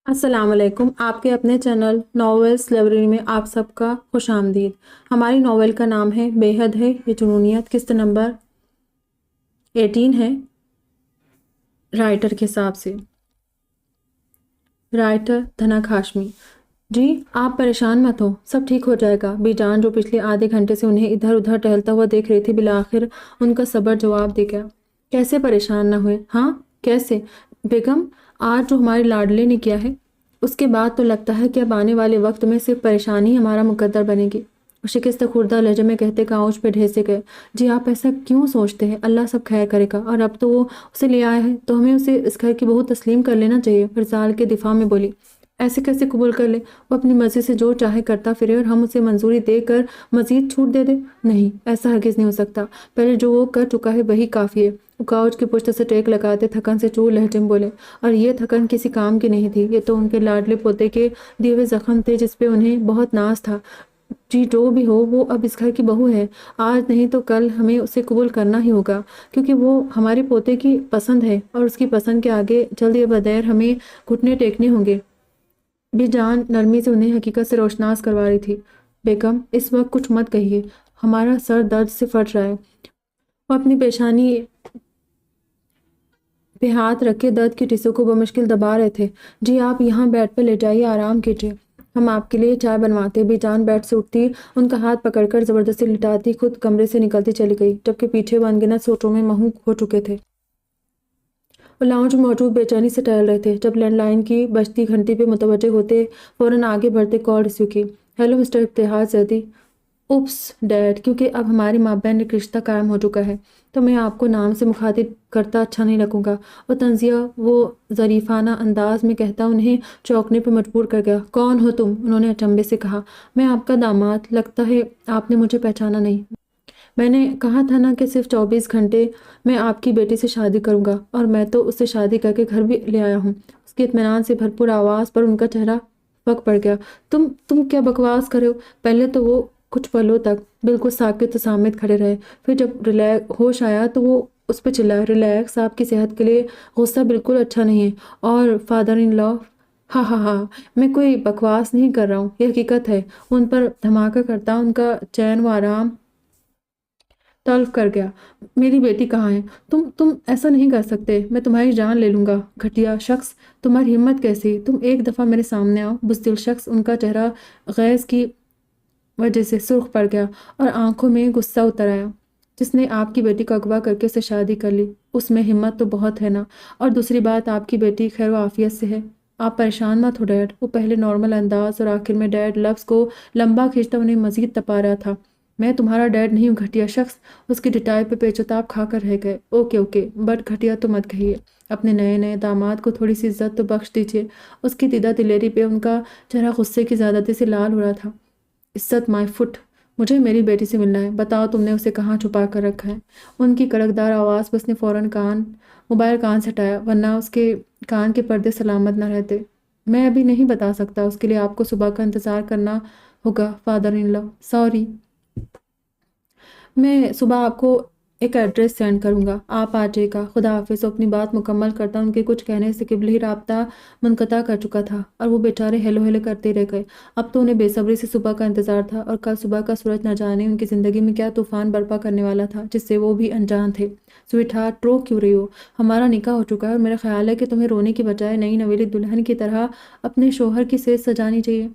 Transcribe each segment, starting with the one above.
السلام علیکم، آپ کے اپنے چینل ناولس لائبریری میں آپ سب کا خوش آمدید۔ ہماری ناول کا نام ہے بے حد ہے یہ جنونیت، قسط نمبر 18 ہے رائٹر کے حساب سے۔ رائٹر دھنک ہاشمی۔ جی آپ پریشان مت ہو، سب ٹھیک ہو جائے گا۔ بی جان جو پچھلے آدھے گھنٹے سے انہیں ادھر ادھر ٹہلتا ہوا دیکھ رہی تھی، بالآخر ان کا صبر جواب دے گیا۔ کیسے پریشان نہ ہوئے؟ ہاں کیسے بیگم، آج جو ہمارے لاڈلے نے کیا ہے اس کے بعد تو لگتا ہے کہ اب آنے والے وقت میں صرف پریشانی ہمارا مقدر بنے گی۔ شکست خوردہ لہجے میں کہتے کاؤچ پہ ڈھیسے گئے۔ جی آپ ایسا کیوں سوچتے ہیں؟ اللہ سب خیر کرے گا، اور اب تو وہ اسے لے آیا ہے تو ہمیں اسے اس گھر کی بہو تسلیم کر لینا چاہیے۔ فرزال کے دفاع میں بولی، ایسے کیسے قبول کر لے؟ وہ اپنی مرضی سے جو چاہے کرتا پھرے اور ہم اسے منظوری دے کر مزید چھوٹ دے دیں؟ نہیں، ایسا ہرگز نہیں ہو سکتا۔ پہلے جو وہ کر چکا ہے وہی کافی ہے۔ وہ کاؤچ کی پشت سے ٹیک لگاتے تھکن سے چور لہجے میں بولے، اور یہ تھکن کسی کام کی نہیں تھی، یہ تو ان کے لاڈلے پوتے کے دیے ہوئے زخم تھے جس پہ انہیں بہت ناز تھا۔ جی جو بھی ہو، وہ اب اس گھر کی بہو ہے، آج نہیں تو کل ہمیں اسے قبول کرنا ہی ہوگا، کیونکہ وہ ہمارے پوتے کی پسند ہے اور اس کی پسند کے آگے جلد یا بدیر ہمیں گھٹنے ٹیکنے ہوں گے۔ بی جان نرمی سے انہیں حقیقت سے روشناس کروا رہی تھی۔ بیگم اس وقت کچھ مت کہیے، ہمارا سر درد سے پھٹ رہا ہے۔ وہ اپنی پیشانی پہ ہاتھ رکھ کے درد کی ٹسوں کو بمشکل دبا رہے تھے۔ جی آپ یہاں بیڈ پہ لے جائیے، آرام کیجیے، ہم آپ کے لیے چائے بنواتے۔ بی جان بیڈ سے اٹھتی، ان کا ہاتھ پکڑ کر زبردستی لٹاتی خود کمرے سے نکلتی چلی گئی، جبکہ پیچھے وہ انگنت سوچوں میں مہو ہو چکے تھے۔ وہ لاؤنج میں موجود بے چینی سے ٹہل رہے تھے جب لینڈ لائن کی بجتی گھنٹی پہ متوجہ ہوتے فوراً آگے بڑھتے کال ریسیو کی۔ Hello mister Ibtehaj Zaidi. Oops dad, کیونکہ اب ہماری مابین ایک رشتہ قائم ہو چکا ہے تو میں آپ کو نام سے مخاطب کرتا اچھا نہیں لگوں گا۔ وہ طنزیہ وہ ظریفانہ انداز میں کہتا انہیں چونکنے پہ مجبور کر گیا۔ کون ہو تم؟ انہوں نے اچنبے سے کہا۔ میں آپ کا داماد، لگتا ہے آپ نے مجھے پہچانا نہیں۔ میں نے کہا تھا نا کہ صرف 24 گھنٹے میں آپ کی بیٹی سے شادی کروں گا، اور میں تو اس سے شادی کر کے گھر بھی لے آیا ہوں۔ اس کی اطمینان سے بھرپور آواز پر ان کا چہرہ پھک پڑ گیا۔ تم کیا بکواس کر رہے ہو؟ پہلے تو وہ کچھ پلوں تک بالکل ساکت و صامت کھڑے رہے، پھر جب ہوش آیا تو وہ اس پہ چلائے، ریلیکس، آپ کی صحت کے لیے غصہ بالکل اچھا نہیں ہے، اور فادر ان لا۔ ہاں ہاں ہاں، میں کوئی بکواس نہیں کر رہا ہوں، یہ حقیقت ہے۔ ان پر دھماکہ کرتا ان کا چین و آرام تلف کر گیا۔ میری بیٹی کہاں ہے؟ تم ایسا نہیں کر سکتے، میں تمہاری جان لے لوں گا۔ گھٹیا شخص، تمہاری ہمت کیسی؟ تم ایک دفعہ میرے سامنے آؤ۔ بزدل شخص، ان کا چہرہ غیظ کی وجہ سے سرخ پڑ گیا اور آنکھوں میں غصہ اتر آیا۔ جس نے آپ کی بیٹی کو اغوا کر کے اسے شادی کر لی، اس میں ہمت تو بہت ہے نا، اور دوسری بات آپ کی بیٹی خیر و عافیت سے ہے۔ آپ پریشان مت ہو ڈیڈ۔ وہ پہلے نارمل انداز اور آخر میں ڈیڈ لفظ کو لمبا کھینچتا انہیں مزید تپا رہا تھا۔ میں تمہارا ڈیڈ نہیں ہوں۔ گھٹیا شخص اس کی ڈٹائی پہ پیچتاب کھا کر رہ گئے۔ اوکے بٹ گھٹیا تو مت کہیے، اپنے نئے داماد کو تھوڑی سی عزت تو بخش دیجیے۔ اس کی دیدہ دلیری پہ ان کا چہرہ غصے کی زیادتی سے لال ہو رہا تھا۔ عزت مائی فٹ، مجھے میری بیٹی سے ملنا ہے، بتاؤ تم نے اسے کہاں چھپا کر رکھا ہے؟ ان کی کڑکدار آواز پر اس نے فوراً موبائل کان سے ہٹایا، ورنہ اس کے کان کے پردے سلامت نہ رہتے۔ میں ابھی نہیں بتا سکتا، اس کے لیے آپ کو صبح کا انتظار کرنا ہوگا فادر ان لا۔ سوری، میں صبح آپ کو ایک ایڈریس سینڈ کروں گا، آپ آ جائے گا۔ خدا حافظ۔ وہ اپنی بات مکمل کرتا ان کے کچھ کہنے سے قبل ہی رابطہ منقطع کر چکا تھا، اور وہ بیچارے ہیلو کرتے رہ گئے۔ اب تو انہیں بے صبری سے صبح کا انتظار تھا، اور کل صبح کا سورج نہ جانے ان کی زندگی میں کیا طوفان برپا کرنے والا تھا جس سے وہ بھی انجان تھے۔ سویٹ ہارٹ، رو کیوں رہی ہو؟ ہمارا نکاح ہو چکا ہے، اور میرا خیال ہے کہ تمہیں رونے کی بجائے نئی نویلی دلہن کی طرح اپنے شوہر کی سیج سجانی چاہیے۔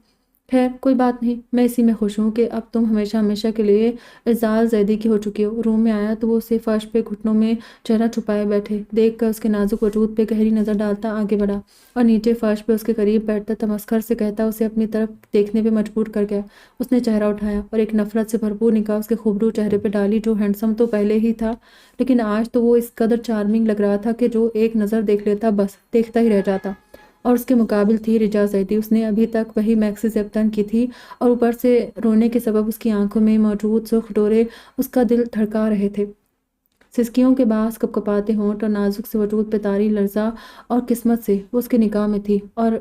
خیر کوئی بات نہیں، میں اسی میں خوش ہوں کہ اب تم ہمیشہ کے لیے اعزاز زیدی کی ہو چکی ہو۔ روم میں آیا تو وہ اسے فرش پہ گھٹنوں میں چہرہ چھپائے بیٹھے دیکھ کر اس کے نازک وجود پہ گہری نظر ڈالتا آگے بڑھا، اور نیچے فرش پہ اس کے قریب بیٹھتا تمسخر سے کہتا اسے اپنی طرف دیکھنے پہ مجبور کر گیا۔ اس نے چہرہ اٹھایا اور ایک نفرت سے بھرپور نگاہ اس کے خوبرو چہرے پہ ڈالی، جو ہینڈسم تو پہلے ہی تھا، لیکن آج تو وہ اس قدر چارمنگ لگ رہا تھا کہ جو ایک نظر دیکھ لیتا بس دیکھتا ہی رہ جاتا۔ اور اس کے مقابل تھی رجا زیدی۔ اس نے ابھی تک وہی میکسی زیبتن کی تھی، اور اوپر سے رونے کے سبب اس کی آنکھوں میں موجود سرخ ڈورے اس کا دل دھڑکا رہے تھے۔ سسکیوں کے باعث کپکپاتے ہونٹ اور نازک سے وجود پہ طاری لرزہ اور قسمت سے وہ اس کے نکاح میں تھی، اور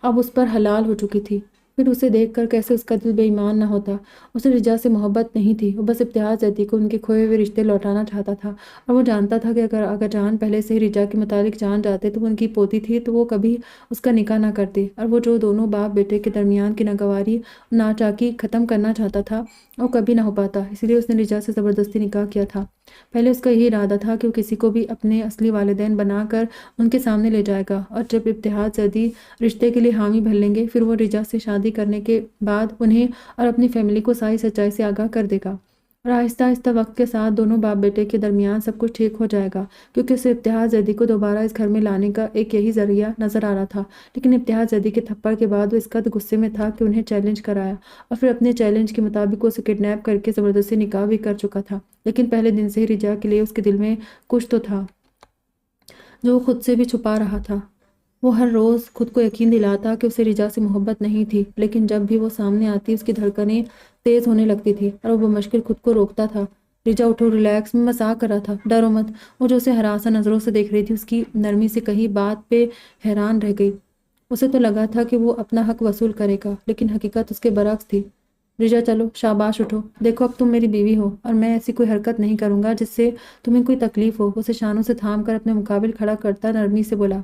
اب اس پر حلال ہو چکی تھی۔ پھر اسے دیکھ کر کیسے اس کا دل بے ایمان نہ ہوتا۔ اسے رجا سے محبت نہیں تھی، وہ بس ابتہاج زیدی کو ان کے کھوئے ہوئے رشتے لوٹانا چاہتا تھا، اور وہ جانتا تھا کہ اگر آغا جان پہلے سے ہی رجا کے متعلق جان جاتے تو وہ ان کی پوتی تھی تو وہ کبھی اس کا نکاح نہ کرتے، اور وہ جو دونوں باپ بیٹے کے درمیان کی ناگواری ناچاکی ختم کرنا چاہتا تھا وہ کبھی نہ ہو پاتا۔ اس لیے اس نے رجا سے زبردستی نکاح کیا تھا۔ پہلے اس کا یہی ارادہ تھا کہ وہ کسی کو بھی اپنے اصلی والدین بنا کر ان کے سامنے لے جائے گا، اور جب ابتہاج زیدی رشتے کے لیے حامی بھر لیں گے پھر وہ رجا سے شادی کرنے کے بعد انہیں اور اپنی فیملی کو ساری سچائی سے آگاہ کر دے گا، اور آہستہ آہستہ وقت کے ساتھ دونوں باپ بیٹے کے درمیان سب کچھ ٹھیک ہو جائے گا، کیونکہ اسے ابتہاج زیدی کو دوبارہ اس گھر میں لانے کا ایک یہی ذریعہ نظر آ رہا تھا۔ لیکن ابتہاج زیدی کے تھپڑ کے بعد وہ اس قدر غصے میں تھا کہ انہیں چیلنج کرایا، اور پھر اپنے چیلنج کے مطابق اسے کڈنیپ کر کے زبردستی نکاح بھی کر چکا تھا۔ لیکن پہلے دن سے ہی رجا کے لیے اس کے دل میں کچھ تو تھا جو وہ خود سے بھی چھپا رہا تھا۔ وہ ہر روز خود کو یقین دلاتا کہ اسے رجا سے محبت نہیں تھی، لیکن جب بھی وہ سامنے آتی اس کی دھڑکنیں تیز ہونے لگتی تھی اور وہ بمشکل خود کو روکتا تھا۔ رجا اٹھو، ریلیکس، میں مذاق کر رہا تھا، ڈرو مت۔ وہ جو اسے ہراساں نظروں سے دیکھ رہی تھی اس کی نرمی سے کہیں بات پہ حیران رہ گئی۔ اسے تو لگا تھا کہ وہ اپنا حق وصول کرے گا، لیکن حقیقت اس کے برعکس تھی۔ رجا چلو، شاباش، اٹھو، دیکھو اب تم میری بیوی ہو اور میں ایسی کوئی حرکت نہیں کروں گا جس سے تمہیں کوئی تکلیف ہو۔ اسے شانوں سے تھام کر اپنے مقابل کھڑا کرتا نرمی سے بولا،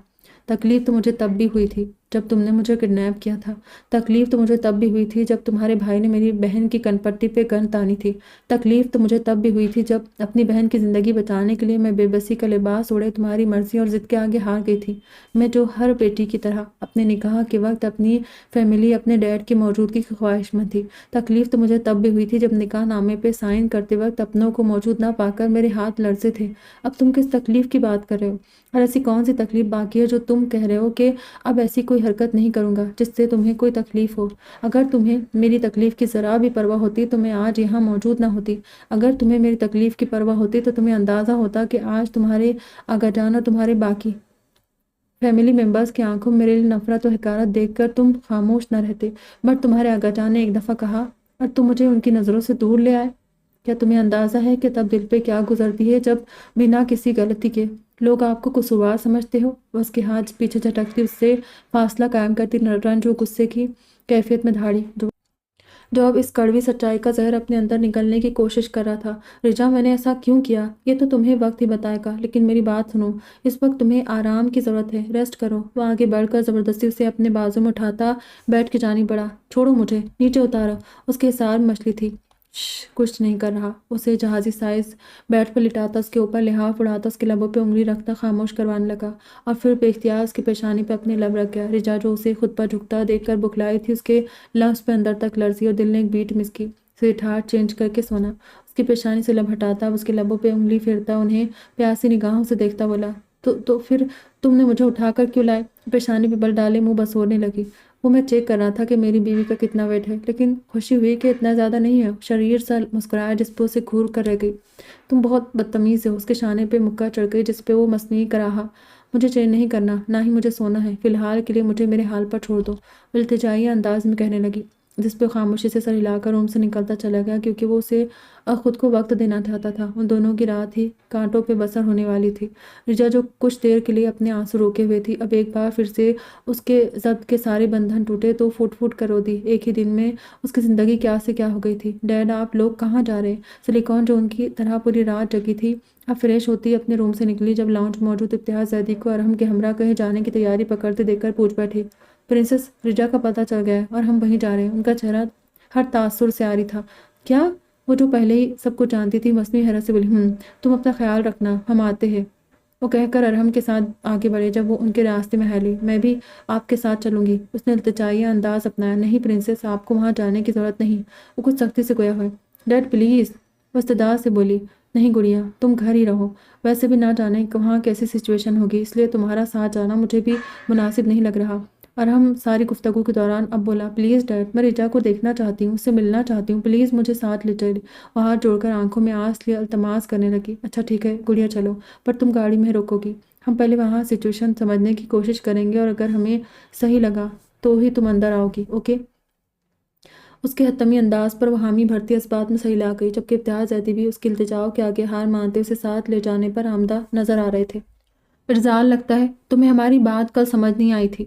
تکلیف تو مجھے تب بھی ہوئی تھی جب تم نے مجھے کڈنیپ کیا تھا، تکلیف تو مجھے تب بھی ہوئی تھی جب تمہارے بھائی نے میری بہن کی کنپٹی پہ گن تانی تھی، تکلیف تو مجھے تب بھی ہوئی تھی جب اپنی بہن کی زندگی بچانے کے لیے میں بے بسی کا لباس اوڑھے تمہاری مرضی اور ضد کے آگے ہار گئی تھی، میں جو ہر بیٹی کی طرح اپنے نکاح کے وقت اپنی فیملی، اپنے ڈیڈ کی موجودگی کی خواہش مند تھی، تکلیف تو مجھے تب بھی ہوئی تھی جب نکاح نامے پہ سائن کرتے وقت اپنوں کو موجود نہ پا کر میرے ہاتھ لرزے تھے۔ اب تم کس تکلیف کی بات کر رہے ہو؟ اور ایسی کون سی تکلیف باقی ہے جو تم کہہ رہے ہو کہ اب ایسی کوئی حرکت نہیں کروں گا جس سے تمہیں کوئی تکلیف ہو؟ اگر تمہیں میری تکلیف کی ذرا بھی پرواہ ہوتی تو میں آج یہاں موجود نہ ہوتی۔ اگر تمہیں میری تکلیف کی پرواہ ہوتی تو تمہیں اندازہ ہوتا کہ آج تمہارے آغا جان اور تمہارے باقی فیملی ممبرز کی آنکھوں میں میرے لیے نفرت و حقارت دیکھ کر تم خاموش نہ رہتے۔ بٹ تمہارے آغا جان نے ایک دفعہ کہا اور تم مجھے ان کی نظروں سے دور لے آئے۔ کیا تمہیں اندازہ ہے کہ تب دل پہ کیا گزرتی ہے جب بنا کسی غلطی کے لوگ آپ کو قصوروار سمجھتے ہو؟ وہ اس کے ہاتھ پیچھے جھٹکتی، اس سے فاصلہ قائم کرتی رنج و غصے کی کیفیت میں دھاڑی جو اب اس کڑوی سچائی کا زہر اپنے اندر نگلنے کی کوشش کر رہا تھا۔ رجا، میں نے ایسا کیوں کیا یہ تو تمہیں وقت ہی بتائے گا، لیکن میری بات سنو، اس وقت تمہیں آرام کی ضرورت ہے، ریسٹ کرو۔ وہ آگے بڑھ کر زبردستی اسے اپنے بازو میں اٹھاتا بیٹھ کے جانب بڑھا۔ چھوڑو مجھے، نیچے اتارو۔ اس کے حصار میں مچھلی تھی۔ کچھ نہیں کر رہا۔ اسے جہازی سائز بیڈ پر لٹاتا، اس کے اوپر لحاف اڑاتا، اس کے لبوں پہ انگلی رکھتا خاموش کروانے لگا، اور پھر بے اختیار اس کی پیشانی پہ اپنے لب رکھ گیا۔ رجا جو اسے خود پر جھکتا دیکھ کر بکھلائی تھی، اس کے لفظ پہ اندر تک لرزی اور دل نے ایک بیٹ مس کی۔ سویٹ ہارٹ، چینج کر کے سونا۔ اس کی پیشانی سے لب ہٹاتا، اس کے لبوں پہ انگلی پھیرتا، انہیں پیاسی نگاہوں سے دیکھتا بولا، تو پھر تم نے مجھے اٹھا کر کیوں لائے؟ پیشانی پہ بل ڈالے منہ بسورنے لگی۔ وہ میں چیک کر رہا تھا کہ میری بیوی کا کتنا ویٹ ہے، لیکن خوشی ہوئی کہ اتنا زیادہ نہیں ہے۔ شریر سا مسکرایا جس پہ اسے گھور کر رہ گئی۔ تم بہت بدتمیز ہو۔ اس کے شانے پہ مکہ چڑھ گئی جس پہ وہ مصنوعی کراہا۔ مجھے چین نہیں کرنا، نہ ہی مجھے سونا ہے، فی الحال کے لیے مجھے میرے حال پر چھوڑ دو، وہ التجائی انداز میں کہنے لگی، جس پہ خاموشی سے سر ہلا کر روم سے نکلتا چلا گیا، کیونکہ وہ اسے خود کو وقت دینا چاہتا تھا۔ ان دونوں کی رات ہی کانٹوں پہ بسر ہونے والی تھی۔ رجا جو کچھ دیر کے لیے اپنے آنسو روکے ہوئے تھی، اب ایک بار پھر سے اس کے ضبط کے سارے بندھن ٹوٹے تو پھوٹ پھوٹ کر رو دی۔ ایک ہی دن میں اس کی زندگی کیا سے کیا ہو گئی تھی۔ ڈیڈ، آپ لوگ کہاں جا رہے؟ سلیکون جو ان کی طرح پوری رات جگی تھی، اب فریش ہوتی اپنے روم سے نکلی، جب لاؤنج میں موجود ابتہاج زیدی کو ارحم کے ہمراہ کہیں جانے کی تیاری پکڑتے دیکھ کر پوچھ بیٹھی، پرنسس، رجا کا پتہ چل گیا ہے اور ہم وہیں جا رہے ہیں۔ ان کا چہرہ ہر تاثر سے عاری تھا۔ کیا؟ وہ جو پہلے ہی سب کچھ جانتی تھی مصنوعی حیرت سے بولی، تم اپنا خیال رکھنا، ہم آتے ہیں۔ وہ کہہ کر ارحم کے ساتھ آگے بڑھے۔ جب وہ ان کے راستے میں ہیلی، میں بھی آپ کے ساتھ چلوں گی، اس نے التجائیہ انداز اپنایا۔ نہیں پرنسس، آپ کو وہاں جانے کی ضرورت نہیں، وہ کچھ سختی سے گویا ہوئے۔ ڈیڈ پلیز، وہ استدعا سے بولی۔ نہیں گڑیا، تم گھر ہی رہو، ویسے بھی نہ جانے وہاں کیسی سچویشن ہوگی، اس لیے تمہارا ساتھ جانا مجھے بھی مناسب نہیں لگ رہا۔ ارحم ساری گفتگو کے دوران اب بولا، پلیز ڈیڈ، میں رجا کو دیکھنا چاہتی ہوں، اس سے ملنا چاہتی ہوں، پلیز مجھے ساتھ لے چلے۔ وہ ہاتھ جوڑ کر آنکھوں میں آنس لیے التماس کرنے لگی۔ اچھا ٹھیک ہے گڑیا، چلو، پر تم گاڑی میں روکو گی؟ ہم پہلے وہاں سچویشن سمجھنے کی کوشش کریں گے، اور اگر ہمیں صحیح لگا تو ہی تم اندر آؤ گی، اوکے؟ اس کے حتمی انداز پر وہ حامی بھرتی اس بات میں صحیح لا گئی، جبکہ ابتہاج زیدی بھی اس کی التجاؤں کے آگے ہار مانتے اسے ساتھ لے جانے پر آمدہ نظر آ رہے تھے۔ ارزال، لگتا ہے تمہیں ہماری بات کل سمجھ نہیں آئی تھی۔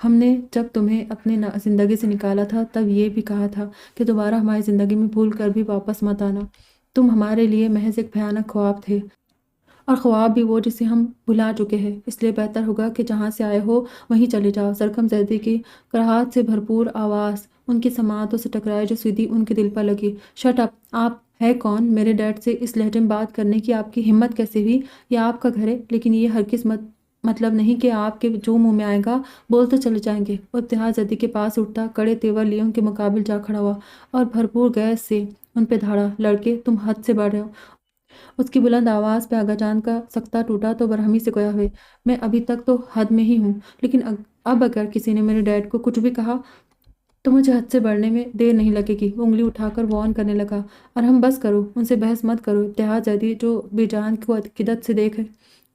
ہم نے جب تمہیں اپنے زندگی سے نکالا تھا تب یہ بھی کہا تھا کہ دوبارہ ہماری زندگی میں بھول کر بھی واپس مت آنا۔ تم ہمارے لیے محض ایک بھیانک خواب تھے، اور خواب بھی وہ جسے ہم بھلا چکے ہیں، اس لیے بہتر ہوگا کہ جہاں سے آئے ہو وہیں چلے جاؤ۔ زرکم زیدی کی کراہٹ سے بھرپور آواز ان کی سماعتوں سے ٹکرائی جو سیدھی ان کے دل پر لگی۔ Shut up! آپ ہے کون؟ میرے ڈیڈ سے اس لہجے میں بات کرنے کی آپ کی ہمت کیسے ہوئی؟ یہ آپ کا گھر ہے، لیکن یہ ہرگز مطلب نہیں کہ آپ کے جو منہ میں آئے گا بولتے چلے جائیں گے۔ وہ ابتہاج زیدی کے پاس اٹھتا، کڑے تیور لیے ان کے مقابل جا کھڑا ہوا اور بھرپور گیس سے ان پہ دھاڑا۔ لڑکے، تم حد سے بڑھ رہے ہو۔ اس کی بلند آواز پہ آغا جان کا سکتہ ٹوٹا تو برہمی سے گویا ہوئے، میں ابھی تک تو حد میں ہی ہوں، لیکن اب اگر کسی نے میرے ڈیڈ کو کچھ بھی کہا تو مجھے حد سے بڑھنے میں دیر نہیں لگے گی۔ وہ انگلی اٹھا کر وارن کرنے لگا، ارحم بس کرو، ان سے بحث مت کرو۔ ابتہاج زیدی جو بے جان کو عقیدت سے دیکھ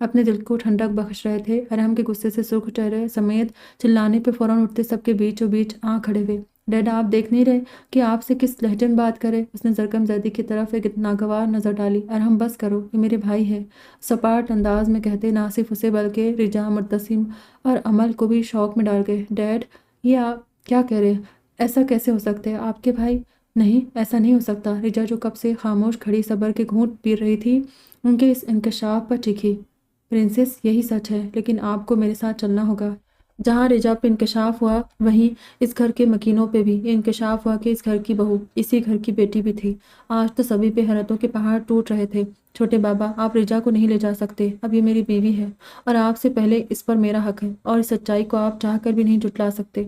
اپنے دل کو ٹھنڈک بخش رہے تھے، ارحم کے غصے سے سرخ چہرے سمیت چلانے پہ فوراً اٹھتے سب کے بیچوں بیچ آ کھڑے ہوئے۔ ڈیڈ، آپ دیکھ نہیں رہے کہ آپ سے کس لہجے میں بات کرے؟ اس نے زرکم زیدی کی طرف ایک ناگوار نظر ڈالی۔ ارحم بس کرو، یہ میرے بھائی ہے، سپاٹ انداز میں کہتے نہ صرف اسے بلکہ رجا، مرتسم اور امل کو بھی شوق میں ڈال گئے۔ ڈیڈ، یہ آپ کیا کہہ رہے ہیں؟ ایسا کیسے ہو سکتا ہے؟ آپ کے بھائی؟ نہیں، ایسا نہیں ہو سکتا۔ رجا جو کب سے خاموش کھڑی صبر کے گھونٹ پی رہی تھی، ان کے اس انکشاف پر چیخی، پرنسس، یہی سچ ہے، لیکن آپ کو میرے ساتھ چلنا ہوگا۔ جہاں رجا پہ انکشاف ہوا وہیں اس گھر کے مکینوں پہ بھی یہ انکشاف ہوا کہ اس گھر کی بہو اسی گھر کی بیٹی بھی تھی۔ آج تو سبھی پہ حیرتوں کے پہاڑ ٹوٹ رہے تھے۔ چھوٹے بابا، آپ رجا کو نہیں لے جا سکتے، اب یہ میری بیوی ہے اور آپ سے پہلے اس پر میرا حق ہے، اور اس سچائی کو آپ چاہ کر بھی نہیں جھٹلا سکتے۔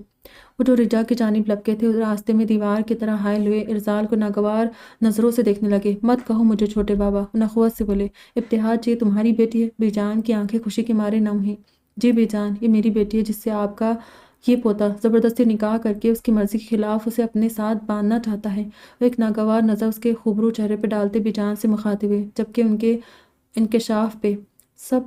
وہ جو رجا کی جانب لپکے تھے راستے میں دیوار کی طرح حائل ہوئے ارزال کو ناگوار نظروں سے دیکھنے لگے۔ مت کہو مجھے چھوٹے بابا، وہ نخوت سے بولے۔ ابتہاج، یہ تمہاری بیٹی ہے؟ بی جان کی آنکھیں خوشی کے مارے نم ہوئیں۔ جی بی جان، یہ میری بیٹی ہے جس سے آپ کا یہ پوتا زبردستی نکاح کر کے اس کی مرضی کے خلاف اسے اپنے ساتھ باندھنا چاہتا ہے۔ وہ ایک ناگوار نظر اس کے خوبرو چہرے پہ ڈالتے بی جان سے مخاطب ہوئے، جبکہ ان کے انکشاف پہ سب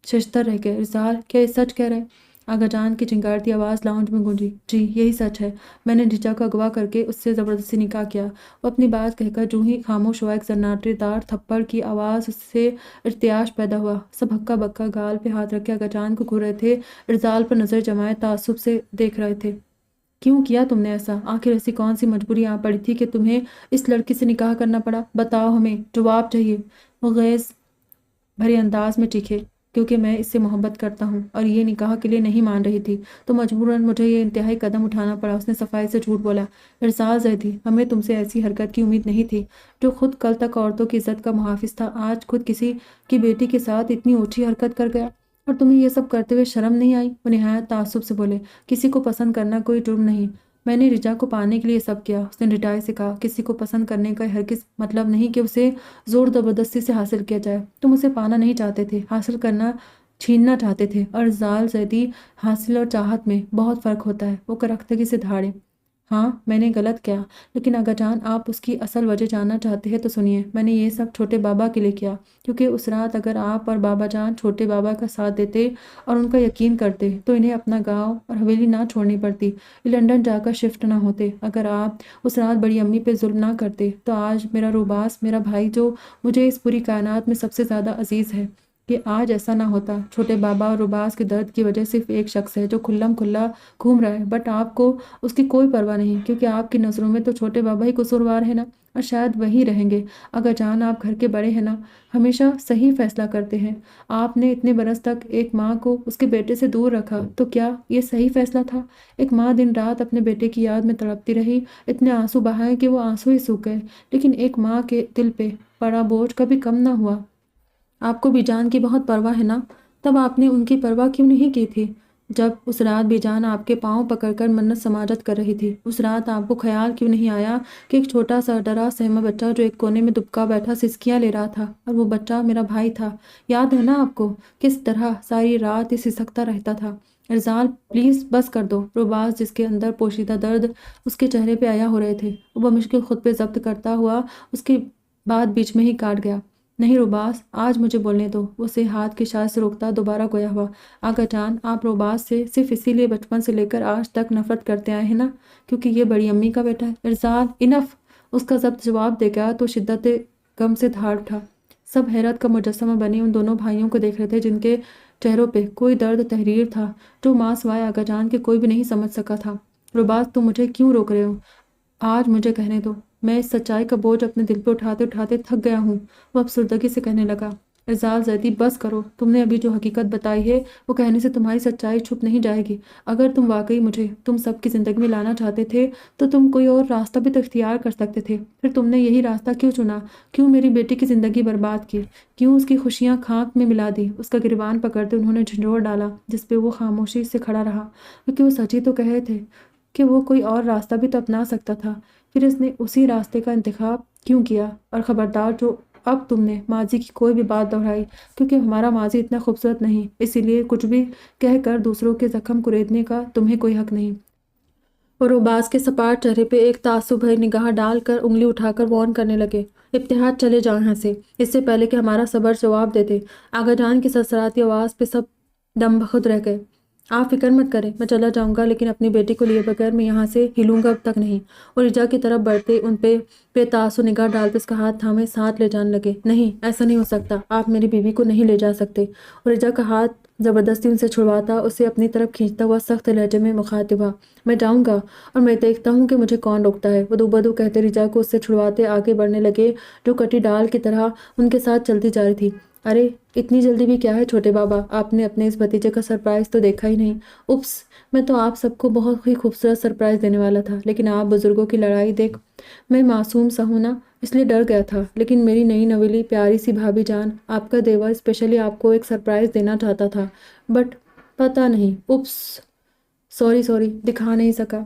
ششدر رہ گئے۔ ارزال، کیا یہ سچ کہہ رہے؟ آغا جان کی چنگارتی آواز لاؤنج میں گونجی۔ جی، یہی سچ ہے، میں نے رجا کو اغوا کر کے اس سے زبردستی نکاح کیا۔ وہ اپنی بات کہہ کر جو ہی خاموش ہوا، ایک زناٹے دار تھپڑ کی آواز اس سے ارتعاش پیدا ہوا۔ سب ہکا بکا گال پہ ہاتھ رکھے آغا جان کو گھور رہے تھے، ارزال پر نظر جمائے تعصب سے دیکھ رہے تھے۔ کیوں کیا تم نے ایسا؟ آخر ایسی کون سی مجبوری آ پڑی تھی کہ تمہیں اس لڑکی سے نکاح کرنا پڑا؟ بتاؤ، ہمیں جواب چاہیے۔ وہ غیظ بھرے انداز میں چیخے، کیونکہ میں اس سے محبت کرتا ہوں اور یہ نکاح کے لیے نہیں مان رہی تھی تو مجبوراً مجھے یہ انتہائی قدم اٹھانا پڑا۔ اس نے صفائی سے جھوٹ بولا۔ ارزال زیدی، ہمیں تم سے ایسی حرکت کی امید نہیں تھی۔ جو خود کل تک عورتوں کی عزت کا محافظ تھا، آج خود کسی کی بیٹی کے ساتھ اتنی اونچی حرکت کر گیا، اور تمہیں یہ سب کرتے ہوئے شرم نہیں آئی؟ وہ نہایت تعصب سے بولے۔ کسی کو پسند کرنا کوئی جرم نہیں، میں نے رجا کو پانے کے لیے سب کیا۔ اس نے ڈٹائی سے کہا، کسی کو پسند کرنے کا ہرگز مطلب نہیں کہ اسے زور زبردستی سے حاصل کیا جائے۔ تم اسے پانا نہیں چاہتے تھے، حاصل کرنا چھیننا چاہتے تھے۔ اور ارزال زیدی، حاصل اور چاہت میں بہت فرق ہوتا ہے۔ وہ کرختگی سے دھاڑے۔ ہاں، میں نے غلط کیا، لیکن آغا جان آپ اس کی اصل وجہ جاننا چاہتے ہیں تو سنیے۔ میں نے یہ سب چھوٹے بابا کے لیے کیا، کیونکہ اس رات اگر آپ اور بابا جان چھوٹے بابا کا ساتھ دیتے اور ان کا یقین کرتے تو انہیں اپنا گاؤں اور حویلی نہ چھوڑنی پڑتی، یہ لنڈن جا کر شفٹ نہ ہوتے۔ اگر آپ اس رات بڑی امی پہ ظلم نہ کرتے تو آج میرا روباس، میرا بھائی جو مجھے اس پوری کائنات میں سب سے زیادہ عزیز ہے، کہ آج ایسا نہ ہوتا۔ چھوٹے بابا اور روباس کے درد کی وجہ صرف ایک شخص ہے جو کھلم کھلا گھوم رہا ہے، بٹ آپ کو اس کی کوئی پرواہ نہیں، کیونکہ آپ کی نظروں میں تو چھوٹے بابا ہی قصوروار ہے نا، اور شاید وہی رہیں گے۔ آغا جان، آپ گھر کے بڑے ہیں نا، ہمیشہ صحیح فیصلہ کرتے ہیں۔ آپ نے اتنے برس تک ایک ماں کو اس کے بیٹے سے دور رکھا، تو کیا یہ صحیح فیصلہ تھا؟ ایک ماں دن رات اپنے بیٹے کی یاد میں تڑپتی رہی، اتنے آنسو بہائے کہ وہ آنسو ہی سوکھ گئے، لیکن ایک ماں کے دل پہ پڑا بوجھ کبھی کم نہ ہوا۔ آپ کو بی جان کی بہت پرواہ ہے نا، تب آپ نے ان کی پرواہ کیوں نہیں کی تھی جب اس رات بی جان آپ کے پاؤں پکڑ کر منت سماجت کر رہی تھی؟ اس رات آپ کو خیال کیوں نہیں آیا کہ ایک چھوٹا سا ڈرا سہما بچہ جو ایک کونے میں دبکا بیٹھا سسکیاں لے رہا تھا، اور وہ بچہ میرا بھائی تھا؟ یاد ہے نا آپ کو کس طرح ساری رات یہ سسکتا رہتا تھا؟ ارزال، پلیز بس کر دو۔ روباس، جس کے اندر پوشیدہ درد اس کے چہرے پہ عیا ہو رہے تھے، وہ بمشکل خود پہ ضبط کرتا ہوا اس کی بات بیچ میں ہی کاٹ گیا۔ نہیں روباس، آج مجھے بولنے دو۔ وہ اسے ہاتھ کے اشارے سے روکتا دوبارہ گویا ہوا۔ آغا جان، آپ روباس سے صرف اسی لیے بچپن سے لے کر آج تک نفرت کرتے آئے ہیں نا، کیونکہ یہ بڑی امی کا بیٹا ہے؟ ارزال، انف! اس کا ضبط جواب دے گا تو شدت غم سے دھاڑ اٹھا۔ سب حیرت کا مجسمہ بنے ان دونوں بھائیوں کو دیکھ رہے تھے جن کے چہروں پہ کوئی درد تحریر تھا جو ماں سوائے آغا جان کے کوئی بھی نہیں سمجھ سکا تھا۔ روباز تم مجھے کیوں روک رہے ہو؟ آج مجھے کہنے دو، میں اس سچائی کا بوجھ اپنے دل پہ اٹھاتے اٹھاتے تھک گیا ہوں۔ وہ افسردگی سے کہنے لگا، ارزال زیدی بس کرو، تم نے ابھی جو حقیقت بتائی ہے وہ کہنے سے تمہاری سچائی چھپ نہیں جائے گی۔ اگر تم واقعی مجھے تم سب کی زندگی میں لانا چاہتے تھے تو تم کوئی اور راستہ بھی تو اختیار کر سکتے تھے، پھر تم نے یہی راستہ کیوں چنا؟ کیوں میری بیٹی کی زندگی برباد کی؟ کیوں اس کی خوشیاں خاک میں ملا دی؟ اس کا گریبان پکڑتے انہوں نے جھنجھوڑ ڈالا جس پہ وہ خاموشی سے کھڑا رہا، کیونکہ وہ سچ ہی تو کہے تھے کہ وہ کوئی اور راستہ بھی تو اپنا سکتا تھا۔ پھر اس نے اسی راستے کا انتخاب کیوں کیا؟ اور خبردار جو اب تم نے ماضی کی کوئی بھی بات دہرائی، کیونکہ ہمارا ماضی اتنا خوبصورت نہیں، اسی لیے کچھ بھی کہہ کر دوسروں کے زخم کریدنے کا تمہیں کوئی حق نہیں۔ اور روباز کے سپاٹ چہرے پہ ایک تعصب بھری نگاہ ڈال کر انگلی اٹھا کر وارن کرنے لگے، ابتحاد چلے جاؤ یہاں سے، اس سے پہلے کہ ہمارا صبر جواب دیتے۔ آغا جان کی سرسراتی آواز پہ سب دم بخود رہ گئے۔ آپ فکر مت کریں، میں چلا جاؤں گا، لیکن اپنی بیٹی کو لیے بغیر میں یہاں سے ہلوں گا اب تک نہیں۔ اور رجا کی طرف بڑھتے ان پہ بے تعصب نگاہ ڈالتے اس کا ہاتھ تھامے ساتھ لے جانے لگے۔ نہیں، ایسا نہیں ہو سکتا، آپ میری بیوی کو نہیں لے جا سکتے۔ اور رجا کا ہاتھ زبردستی ان سے چھڑواتا اسے اپنی طرف کھینچتا ہوا سخت لہجے میں مخاطب ہوا، میں جاؤں گا اور میں دیکھتا ہوں کہ مجھے کون روکتا ہے۔ وہ دو بدو کہتے رجا کو اس سے چھڑواتے آگے بڑھنے لگے جو کٹی ڈال کی طرح ان کے ساتھ چلتی جا رہی تھی۔ ارے اتنی جلدی بھی کیا ہے چھوٹے بابا، آپ نے اپنے اس بھتیجے کا سرپرائز تو دیکھا ہی نہیں۔ اپس، میں تو آپ سب کو بہت ہی خوبصورت سرپرائز دینے والا تھا، لیکن آپ بزرگوں کی لڑائی دیکھ میں معصوم سا ہوں نا، اس لیے ڈر گیا تھا۔ لیکن میری نئی نویلی پیاری سی بھابھی جان، آپ کا دیور اسپیشلی آپ کو ایک سرپرائز دینا چاہتا تھا، بٹ پتہ نہیں، اپس سوری دکھا نہیں سکا۔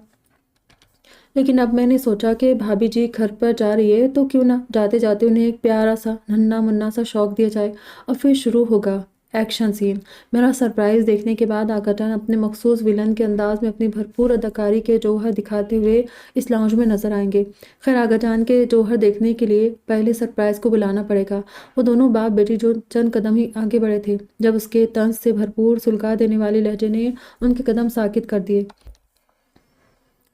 لیکن اب میں نے سوچا کہ بھابھی جی گھر پر جا رہی ہے تو کیوں نہ جاتے جاتے انہیں ایک پیارا سا ننھا منا سا شوق دیا جائے، اور پھر شروع ہوگا ایکشن سین۔ میرا سرپرائز دیکھنے کے بعد آغا جان اپنے مخصوص ویلن کے انداز میں اپنی بھرپور اداکاری کے جوہر دکھاتے ہوئے اس لاؤنج میں نظر آئیں گے۔ خیر، آغا جان کے جوہر دیکھنے کے لیے پہلے سرپرائز کو بلانا پڑے گا۔ وہ دونوں باپ بیٹی جو چند قدم ہی آگے بڑھے تھے جب اس کے طنز سے بھرپور سلگا دینے والے لہجے نے ان کے قدم ساکت کر دیے،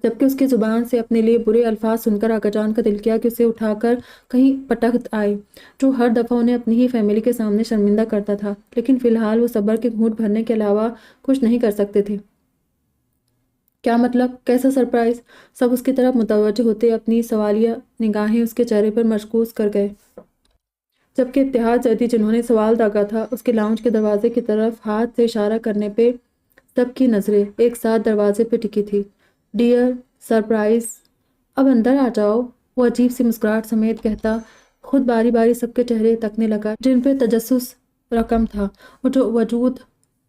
جبکہ اس کی زبان سے اپنے لیے برے الفاظ سن کر آغا جان کا دل کیا کہ اسے اٹھا کر کہیں پٹک آئے، جو ہر دفعہ انہیں اپنی ہی فیملی کے سامنے شرمندہ کرتا تھا۔ لیکن فی الحال وہ صبر کے گھونٹ بھرنے کے علاوہ کچھ نہیں کر سکتے تھے۔ کیا مطلب؟ کیسا سرپرائز؟ سب اس کی طرف متوجہ ہوتے اپنی سوالیہ نگاہیں اس کے چہرے پر مرکوز کر گئے، جبکہ ابتحاد زیدی جنہوں نے سوال داغا تھا اس کے لاؤنج کے دروازے کی طرف ہاتھ سے اشارہ کرنے پہ سب کی نظریں ایک ساتھ دروازے پہ ٹکی تھی۔ ڈیئر سرپرائز، اب اندر آ جاؤ، وہ عجیب سی مسکراہٹ سمیت کہتا، خود باری باری سب کے چہرے تکنے لگا جن پہ تجسس رقم تھا، اور جو وجود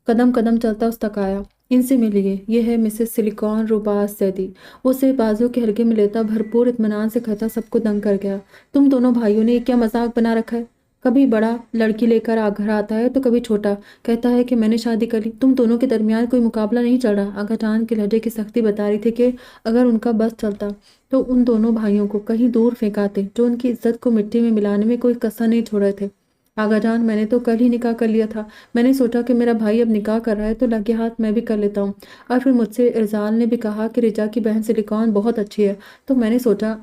قدم قدم چلتا اس تک آیا۔ ان سے ملیے، یہ ہے مسز سلیکون روباز زیدی۔ وہ اسے بازو کے ہلکے میں لیتا بھرپور اطمینان سے کہتا، سب کو دنگ کر گیا۔ تم دونوں بھائیوں نے یہ کیا مذاق بنا رکھا ہے؟ کبھی بڑا لڑکی لے کر گھر آتا ہے تو کبھی چھوٹا کہتا ہے کہ میں نے شادی کر لی۔ تم دونوں کے درمیان کوئی مقابلہ نہیں چل رہا۔ آغا جان کے لہجے کی سختی بتا رہی تھی کہ اگر ان کا بس چلتا تو ان دونوں بھائیوں کو کہیں دور پھینکاتے جو ان کی عزت کو مٹی میں ملانے میں کوئی کسر نہیں چھوڑے تھے۔ آغا جان، میں نے تو کل ہی نکاح کر لیا تھا، میں نے سوچا کہ میرا بھائی اب نکاح کر رہا ہے تو لگے ہاتھ میں بھی کر لیتا ہوں، اور پھر مجھ سے ارزال نے بھی کہا کہ رجا کی بہن سلیکون بہت اچھی ہے، تو میں نے سوچا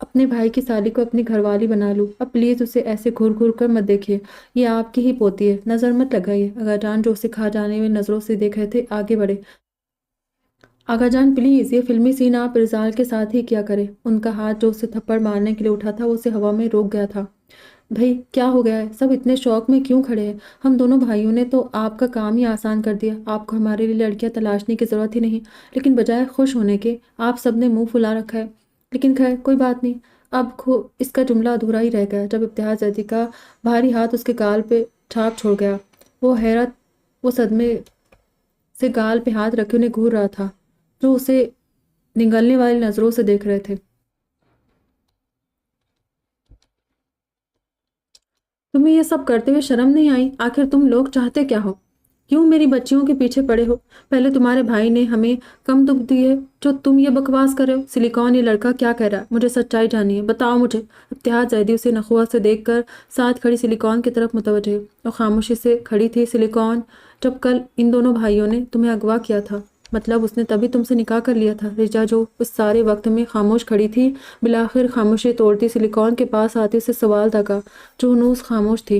اپنے بھائی کی سالی کو اپنی گھر والی بنا لوں۔ اب پلیز اسے ایسے گھور گھور کر مت دیکھیے، یہ آپ کی ہی پوتی ہے، نظر مت لگائیے۔ آغا جان جو اسے کھا جانے میں نظروں سے دیکھ رہے تھے آگے بڑھے۔ آغا جان پلیز، یہ فلمی سین آپ ارزال کے ساتھ ہی کیا کرے۔ ان کا ہاتھ جو اسے تھپڑ مارنے کے لیے اٹھا تھا وہ اسے ہوا میں روک گیا تھا۔ بھئی کیا ہو گیا ہے؟ سب اتنے شوق میں کیوں کھڑے ہیں؟ ہم دونوں بھائیوں نے تو آپ کا کام ہی آسان کر دیا، آپ کو ہمارے لیے لڑکیاں تلاشنے کی ضرورت ہی نہیں، لیکن بجائے خوش ہونے کے آپ سب نے منہ پھلا رکھا ہے۔ لیکن خیر کوئی بات نہیں، اب اس کا جملہ ادھورا ہی رہ گیا جب ابتحاد زیدی کا بھاری ہاتھ اس کے گال پہ چھاپ چھوڑ گیا۔ وہ صدمے سے گال پہ ہاتھ رکھے انہیں گھور رہا تھا جو اسے نگلنے والی نظروں سے دیکھ رہے تھے۔ تمہیں یہ سب کرتے ہوئے شرم نہیں آئی؟ آخر تم لوگ چاہتے کیا ہو؟ کیوں میری بچیوں کے پیچھے پڑے ہو؟ پہلے تمہارے بھائی نے ہمیں کم دکھ دی ہے جو تم یہ بکواس کر رہے ہو؟ سلیکون، یہ لڑکا کیا کہہ رہا ہے؟ مجھے سچائی جاننی ہے، بتاؤ مجھے۔ ابتحاد زیدی اسے نخوہ سے دیکھ کر ساتھ کھڑی سلیکون کی طرف متوجہ اور خاموشی سے کھڑی تھی۔ سلیکون، جب کل ان دونوں بھائیوں نے تمہیں اغوا کیا تھا، مطلب اس نے تبھی تم سے نکاح کر لیا تھا؟ رجا جو اس سارے وقت میں خاموش کھڑی تھی بالآخر خاموشی توڑتی سلیکون کے پاس آتی اسے سوال داغا جو ہنوز خاموش تھی۔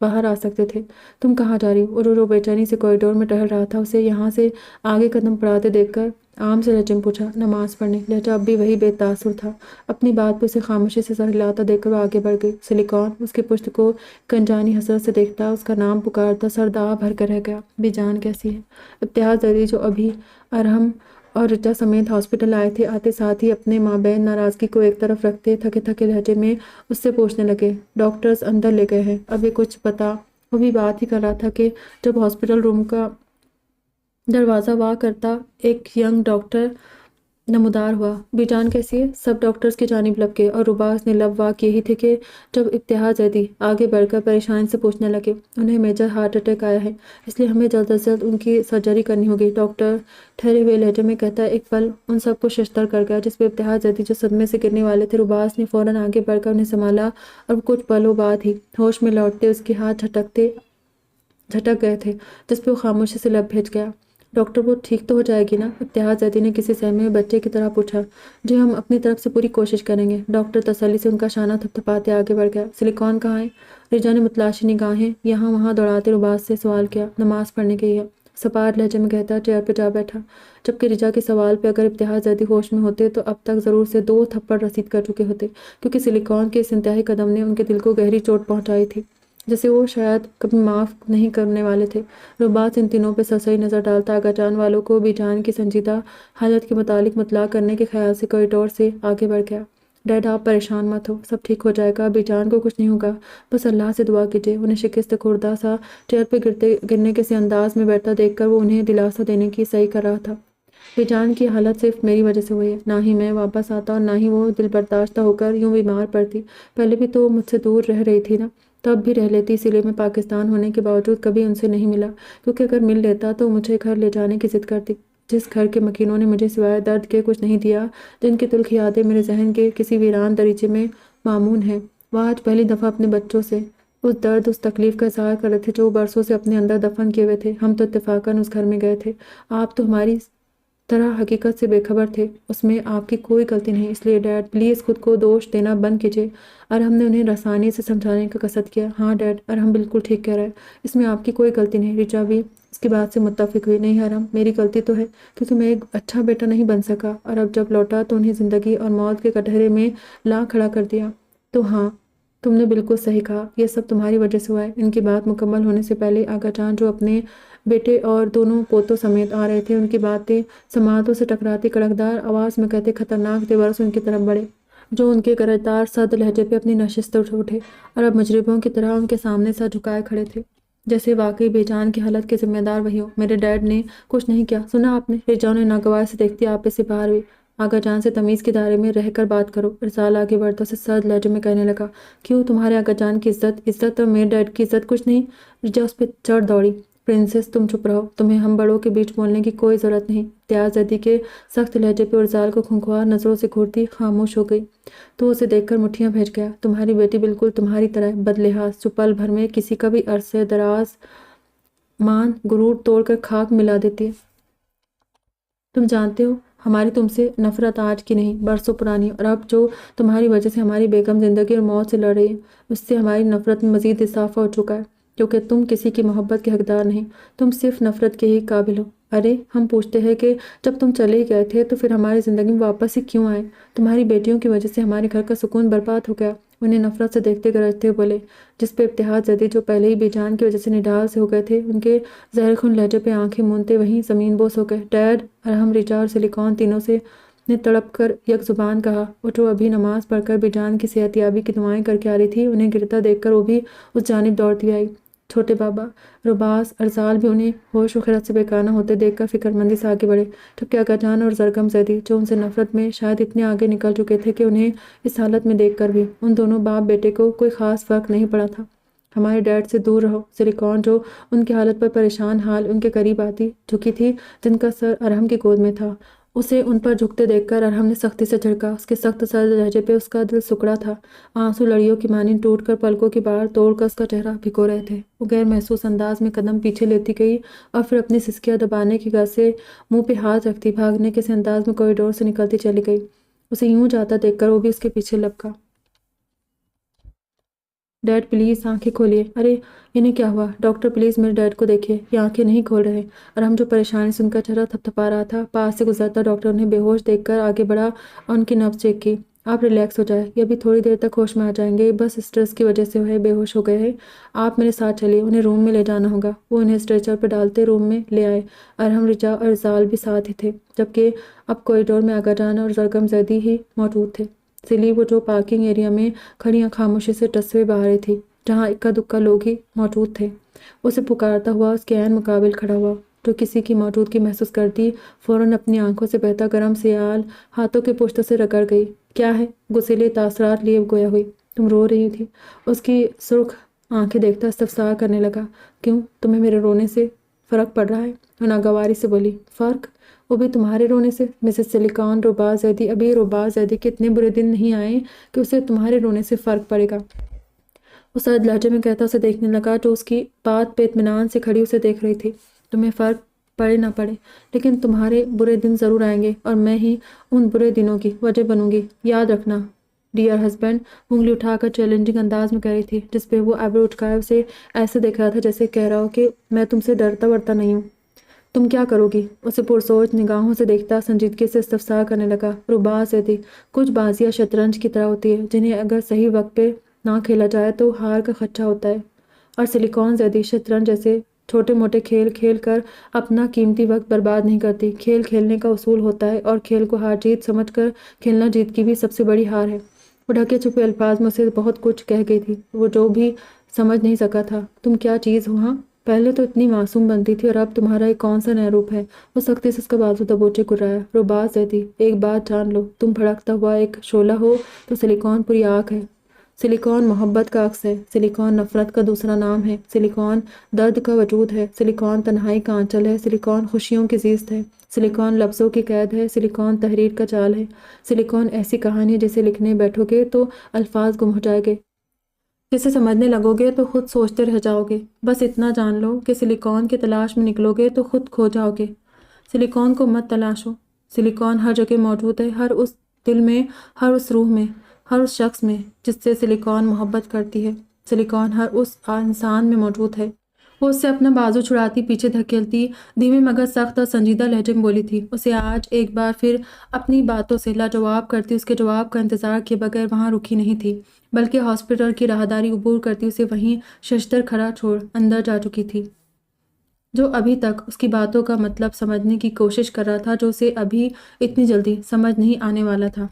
باہر آ سکتے تھے۔ تم کہاں جا رہی ہو؟ رو بے چینی سے کوریڈور میں ٹہل رہا تھا۔ اسے یہاں سے آگے قدم بڑھاتے دیکھ کر عام سے لہجے میں پوچھا، نماز پڑھنے۔ لہجہ اب بھی وہی بے تاثر تھا۔ اپنی بات پہ اسے خاموشی سے سر ہلاتا دیکھ کر وہ آگے بڑھ گئی۔ سلیکون اس کی پشت کو کنجانی حسرت سے دیکھتا، اس کا نام پکارتا سر دعا بھر کر رہ گیا۔ بی جان کیسی ہے؟ ابتہاج زیدی جو ابھی ارحم اور رچا سمیت ہاسپٹل آئے تھے، آتے ساتھ ہی اپنے مابین ناراضگی کو ایک طرف رکھتے تھکے تھکے لہجے میں اس سے پوچھنے لگے، ڈاکٹرز اندر لے گئے ہیں؟ اب یہ کچھ بتا۔ وہ بھی بات ہی کر رہا تھا کہ جب ہاسپٹل روم کا دروازہ وا کرتا ایک ینگ ڈاکٹر نمودار ہوا۔ بی جان کیسی ہے؟ سب ڈاکٹرز کی جانب لپکے اور رباس نے لب وا کیے ہی تھے کہ جب ابتہاج زیدی آگے بڑھ کر پریشانی سے پوچھنے لگے، انہیں میجر ہارٹ اٹیک آیا ہے، اس لیے ہمیں جلد از جلد ان کی سرجری کرنی ہوگی۔ ڈاکٹر ٹھہرے ہوئے لہجے میں کہتا ایک پل ان سب کو ششدر کر گیا جس پہ ابتہاج زیدی جو صدمے سے گرنے والے تھے۔ رباس نے فوراً آگے بڑھ کر انہیں سنبھالا اور کچھ پلوں بعد ہی ہوش میں لوٹتے اس کے ہاتھ جھٹک گئے تھے جس پہ وہ خاموشی سے لب بھیج گیا۔ ڈاکٹر وہ ٹھیک تو ہو جائے گی نا؟ ابتہاج زیدی نے کسی سہمے میں بچے کی طرح پوچھا۔ جی ہم اپنی طرف سے پوری کوشش کریں گے۔ ڈاکٹر تسلی سے ان کا شانہ تھپتھپاتے آگے بڑھ گیا۔ سلیکون کہاں ہے؟ رجا نے متلاشی نگاہیں یہاں وہاں دوڑاتے رباس سے سوال کیا۔ نماز پڑھنے گئی ہے، سپاٹ لہجے میں کہتا چیئر پہ جا بیٹھا، جبکہ رجا کے سوال پہ اگر ابتہاج زیدی ہوش میں ہوتے تو اب تک ضرور سے 2 تھپڑ رسید کر چکے ہوتے، کیونکہ سلیکون کے اس انتہائی قدم نے ان کے دل کو گہری چوٹ پہنچائی تھی جسے وہ شاید کبھی معاف نہیں کرنے والے تھے۔ رباس ان تینوں پہ سرسری نظر ڈالتا آگا جان والوں کو بی جان کی سنجیدہ حالت کے متعلق مطلع کرنے کے خیال سے کوریڈور سے آگے بڑھ گیا۔ ڈیڈ آپ پریشان مت ہو، سب ٹھیک ہو جائے گا، بی جان کو کچھ نہیں ہوگا، بس اللہ سے دعا کیجیے۔ انہیں شکست خوردہ سا چیئر پہ گرنے کے سے انداز میں بیٹھا دیکھ کر وہ انہیں دلاسا دینے کی صحیح کر رہا تھا۔ بی جان کی حالت صرف میری وجہ سے ہوئی ہے، نہ ہی میں واپس آتا اور نہ ہی وہ دل برداشتہ ہو کر یوں بیمار پڑتی۔ پہلے بھی تو مجھ سے دور رہ رہی تھی نا، تب بھی رہ لیتی، اسی لیے میں پاکستان ہونے کے باوجود کبھی ان سے نہیں ملا، کیونکہ اگر مل لیتا تو مجھے گھر لے جانے کی ضد کرتی، جس گھر کے مکینوں نے مجھے سوائے درد کے کچھ نہیں دیا، جن کی تلخ یادیں میرے ذہن کے کسی ویران دریچے میں مامون ہیں۔ وہ آج پہلی دفعہ اپنے بچوں سے اس درد اس تکلیف کا اظہار کر رہے تھے جو وہ برسوں سے اپنے اندر دفن کیے ہوئے تھے۔ ہم تو اتفاقاً اس گھر میں گئے تھے، آپ تو ہماری طرح حقیقت سے بے خبر تھے، اس میں آپ کی کوئی غلطی نہیں، اس لیے ڈیڈ پلیز خود کو دوش دینا بند کیجیے۔ ارحم نے انہیں رسانی سے سمجھانے کا قصد کیا۔ ہاں ڈیڈ، ارحم بالکل ٹھیک کہہ رہا ہے، اس میں آپ کی کوئی غلطی نہیں۔ رچا بھی اس کی بات سے متفق ہوئی۔ نہیں ارحم، میری غلطی تو ہے کیونکہ میں ایک اچھا بیٹا نہیں بن سکا، اور اب جب لوٹا تو انہیں زندگی اور موت کے کٹہرے میں لا کھڑا کر دیا۔ تو ہاں، تم نے بالکل صحیح کہا، یہ سب تمہاری وجہ سے ہوا ہے۔ ان کی بات مکمل ہونے سے پہلے آغا جان جو اپنے بیٹے اور دونوں پوتوں سمیت آ رہے تھے، ان کی باتیں سماعتوں سے ٹکراتی کڑکدار آواز میں کہتے خطرناک تیوروں سے ان کی طرف بڑھے، جو ان کے گرجدار سرد لہجے پہ اپنی نشست اٹھے اور اب مجرموں کی طرح ان کے سامنے سر جھکائے کھڑے تھے، جیسے واقعی بے جان کی حالت کے ذمہ دار وہی ہو۔ میرے ڈیڈ نے کچھ نہیں کیا، سنا آپ نے؟ رجا نے ناگوار سے دیکھتی آپے سے باہر ہوئی۔ آغا جان سے تمیز کے دائرے میں رہ کر بات کرو۔ ارسال آگے بڑھتا اسے سرد لہجے میں کہنے لگا، کیوں تمہارے آغا جان کی عزت اور میرے ڈیڈ کی عزت کچھ نہیں؟ رجا اس پہ چڑھ دوڑی۔ پرنسس تم چپ رہو، تمہیں ہم بڑوں کے بیچ بولنے کی کوئی ضرورت نہیں۔ ابتہاج زیدی کے سخت لہجے پہ ارسال کو خونخوار نظروں سے گھورتی خاموش ہو گئی، تو اسے دیکھ کر مٹھیاں بھیج گیا۔ تمہاری بیٹی بالکل تمہاری طرح بد لحاظ، جو پل بھر میں کسی کا بھی عرصہ دراز مان غرور توڑ کر خاک ملا دیتی ہے۔ تم جانتے ہو ہماری تم سے نفرت آج کی نہیں، برسوں پرانی، اور اب جو تمہاری وجہ سے ہماری بیگم زندگی اور موت سے لڑ رہی ہے، اس سے ہماری نفرت میں مزید اضافہ ہو چکا ہے، کیونکہ تم کسی کی محبت کے حقدار نہیں، تم صرف نفرت کے ہی قابل ہو۔ ارے ہم پوچھتے ہیں کہ جب تم چلے گئے تھے تو پھر ہماری زندگی میں واپس ہی کیوں آئے؟ تمہاری بیٹیوں کی وجہ سے ہمارے گھر کا سکون برباد ہو گیا۔ انہیں نفرت سے دیکھتے گرجتے بولے، جس پہ ابتہاج زیدی جو پہلے ہی بے جان کی وجہ سے نڈال سے ہو گئے تھے، ان کے زہر خون لہجے پہ آنکھیں مونتے وہیں زمین بوس ہو گئے۔ ڈیڈ، ارحم، رچا اور سلیکون تینوں سے نے تڑپ کر یک زبان کہا، اٹھو، ابھی نماز پڑھ کر بے جان کی صحت یابی کی دعائیں کر کے آ رہی تھی۔ انہیں گرتا دیکھ کر وہ بھی اس جانب دوڑتی آئی۔ چھوٹے بابا، رباس، ارسال بھی انہیں ہوش و خرد سے بیگانہ ہوتے دیکھ کر فکر مندی سے آگے بڑھے، جبکہ آغا جان اور زرگم زیدی جو ان سے نفرت میں شاید اتنے آگے نکل چکے تھے کہ انہیں اس حالت میں دیکھ کر بھی ان دونوں باپ بیٹے کو کوئی خاص فرق نہیں پڑا تھا۔ ہمارے ڈیڈ سے دور رہو۔ سلیکون جو ان کی حالت پر پریشان حال ان کے قریب آتی جھکی تھی، جن کا سر ارحم کی گود میں تھا، اسے ان پر جھکتے دیکھ کر ارحم نے سختی سے جھڑکا۔ اس کے سخت سرد لہجے پہ اس کا دل سکڑا تھا، آنسو لڑیوں کی مانند ٹوٹ کر پلکوں کی باہر توڑ کر اس کا چہرہ بھگو رہے تھے۔ وہ غیر محسوس انداز میں قدم پیچھے لیتی گئی اور پھر اپنی سسکیاں دبانے کی غرض سے منہ پہ ہاتھ رکھتی بھاگنے کے سے انداز میں کوریڈور سے نکلتی چلی گئی۔ اسے یوں جاتا دیکھ کر وہ بھی اس کے پیچھے لپکا۔ ڈیڈ پلیز آنکھیں کھولیے۔ ارے انہیں کیا ہوا؟ ڈاکٹر پلیز میرے ڈیڈ کو دیکھیے، یہ آنکھیں نہیں کھول رہے۔ ارحم جو پریشانی سے ان کا چہرہ تھپتھپا رہا تھا پاس سے گزرتا ڈاکٹر انہیں بے ہوش دیکھ کر آگے بڑھا اور ان کی نبض چیک کی۔ آپ ریلیکس ہو جائیں، یہ ابھی تھوڑی دیر تک ہوش میں آ جائیں گے، بس اسٹریس کی وجہ سے بے ہوش ہو گئے ہیں۔ آپ میرے ساتھ چلیے، انہیں روم میں لے جانا ہوگا۔ وہ انہیں اسٹریچر پہ ڈالتے روم میں لے آئے۔ ارحم، رجا اور ارسال بھی ساتھ ہی تھے، جبکہ اب کوریڈور میں آغا جان اور زرگم زیدی ہی موجود تھے۔ سلی وہ جو پارکنگ ایریا میں کھڑیاں خاموشی سے ٹسوے بہا رہی تھی، جہاں اکا دکا لوگ ہی موجود تھے۔ اسے پکارتا ہوا اس کے عین مقابل کھڑا ہوا، جو کسی کی موجودگی محسوس کرتی فوراً اپنی آنکھوں سے بہتا گرم سیال ہاتھوں کے پشتوں سے رگڑ گئی۔ کیا ہے؟ غصیلے تاثرات لیے گویا ہوئی۔ تم رو رہی تھی؟ اس کی سرخ آنکھیں دیکھتا استفسار کرنے لگا۔ کیوں؟ تمہیں میرے رونے سے فرق پڑ رہا ہے؟ وہ ناگواری سے بولی۔ فرق؟ وہ بھی تمہارے رونے سے؟ مسز سلیکان، روباہ زیدی، ابھی روباہ زیدی کے اتنے برے دن نہیں آئے کہ اسے تمہارے رونے سے فرق پڑے گا۔ وہ سرد لہجے میں کہتا اسے دیکھنے لگا، جو اس کی بات پہ اطمینان سے کھڑی اسے دیکھ رہی تھی۔ تمہیں فرق پڑے نہ پڑے، لیکن تمہارے برے دن ضرور آئیں گے اور میں ہی ان برے دنوں کی وجہ بنوں گی، یاد رکھنا۔ ڈیئر ہسبینڈ، انگلی اٹھا کر چیلنجنگ انداز میں کہہ رہی تھی، جس پہ وہ ایبرو اٹھائے اسے ایسے دیکھ رہا تھا جیسے کہہ رہا ہو کہ میں تم سے ڈرتا ورتا نہیں ہوں۔ تم کیا کرو گی؟ اسے پرسوچ نگاہوں سے دیکھتا سنجیدگی سے استفسار کرنے لگا۔ روباہ زیدی، کچھ بازیاں شطرنج کی طرح ہوتی ہے، جنہیں اگر صحیح وقت پہ نہ کھیلا جائے تو ہار کا خدشہ ہوتا ہے۔ اور سلیکان زیدی شطرنج جیسے چھوٹے موٹے کھیل کھیل کر اپنا قیمتی وقت برباد نہیں کرتی۔ کھیل کھیلنے کا اصول ہوتا ہے اور کھیل کو ہار جیت سمجھ کر کھیلنا جیت کی بھی سب سے بڑی ہار ہے۔ وہ ڈھکے چھپے الفاظ میں اسے بہت کچھ کہہ گئی تھی، وہ جو بھی سمجھ نہیں سکا تھا۔ تم کیا چیز ہو؟ ہاں، پہلے تو اتنی معصوم بنتی تھی اور اب تمہارا ایک کون سا نیا روپ ہے؟ وہ سختی سے اس کا بازو دبوچے گرایا۔ روباہ زیدی، ایک بات جان لو، تم بھڑکتا ہوا ایک شعلہ ہو تو سلیکان پوری آگ ہے۔ سلیکان محبت کا عکس ہے، سلیکان نفرت کا دوسرا نام ہے، سلیکان درد کا وجود ہے، سلیکان تنہائی کا آنچل ہے، سلیکان خوشیوں کی زیست ہے، سلیکان لفظوں کی قید ہے، سلیکان تحریر کا جال ہے، سلیکان ایسی کہانی ہے جسے لکھنے بیٹھو گے تو الفاظ گم ہو جائے گے، جسے سمجھنے لگو گے تو خود سوچتے رہ جاؤ گے۔ بس اتنا جان لو کہ سلیکان کی تلاش میں نکلو گے تو خود کھو جاؤ گے۔ سلیکان کو مت تلاشو، سلیکان ہر جگہ موجود ہے، ہر اس دل میں، ہر اس روح میں، ہر اس شخص میں جس سے سلیکان محبت کرتی ہے۔ سلیکان ہر اس انسان میں موجود ہے۔ وہ اس سے اپنا بازو چھڑاتی پیچھے دھکیلتی دھیمے مگر سخت اور سنجیدہ لہجے میں بولی تھی۔ اسے آج ایک بار پھر اپنی باتوں سے لاجواب کرتی اس کے جواب کا انتظار کیے بغیر وہاں رکی نہیں تھی، بلکہ ہاسپٹل کی راہداری عبور کرتی اسے وہیں ششدر کھڑا چھوڑ اندر جا چکی تھی، جو ابھی تک اس کی باتوں کا مطلب سمجھنے کی کوشش کر رہا تھا، جو اسے ابھی اتنی جلدی سمجھ نہیں آنے والا تھا۔